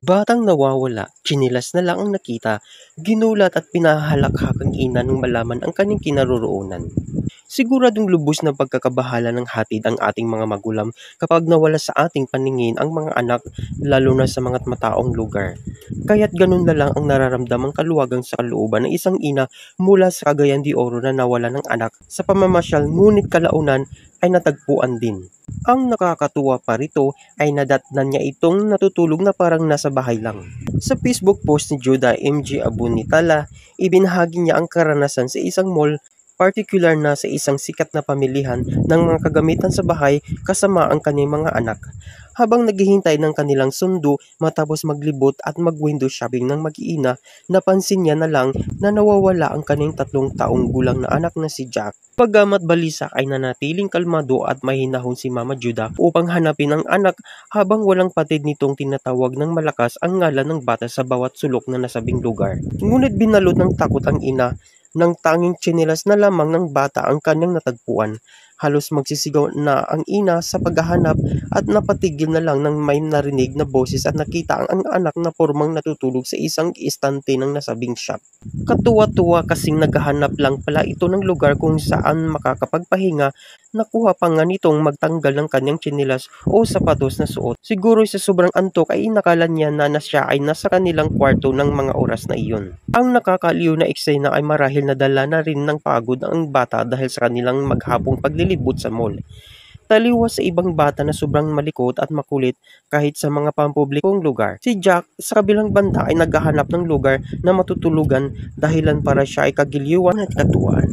Batang nawawala, tsinelas na lang ang nakita, ginulat at pinahalakak ang ina nang malaman ang kanyang kinaroroonan. Siguradong lubos na pagkakabahala ng hatid ang ating mga magulang kapag nawala sa ating paningin ang mga anak, lalo na sa mga mataong lugar. Kaya't ganun na lang ang nararamdamang kaluwagan sa kalooban ng isang ina mula sa Cagayan de Oro na nawala ng anak sa pamamasyal, ngunit kalaunan ay natagpuan din. Ang nakakatuwa pa rito ay nadatnan niya itong natutulog na parang nasa bahay lang. Sa Facebook post ni Judah MG Abunitala, ibinahagi niya ang karanasan sa isang mall, partikular na sa isang sikat na pamilihan ng mga kagamitan sa bahay kasama ang kanyang mga anak. Habang naghihintay ng kanilang sundo matapos maglibot at mag-window shopping ng mag-iina, napansin niya na lang na nawawala ang kanyang 3 taong gulang na anak na si Jack. Bagamat balisa ay nanatiling kalmado at mahinahon si Mama Judah upang hanapin ang anak habang walang patid nitong tinatawag ng malakas ang ngalan ng bata sa bawat sulok na nasabing lugar. Ngunit binalot ng takot ang ina nang tanging tsinelas na lamang ng bata ang kanyang natagpuan. Halos magsisigaw na ang ina sa paghahanap at napatigil na lang nang may narinig na boses at nakita ang anak na pormang natutulog sa isang istante ng nasabing shop. Katuwa-tuwa kasing naghahanap lang pala ito ng lugar kung saan makakapagpahinga. Nakuha pa nga nitong magtanggal ng kanyang tsinelas o sapatos na suot. Siguro sa sobrang antok ay inakala niya na siya ay nasa kanilang kwarto ng mga oras na iyon. Ang nakakaliw na eksena ay marahil nadala na rin ng pagod ang bata dahil sa kanilang maghapong paglilibot sa mall. Taliwas sa ibang bata na sobrang malikot at makulit kahit sa mga pampublikong lugar. Si Jack sa kabilang banda ay naghahanap ng lugar na matutulugan dahilan para siya ay kagiliwan at katuwaan.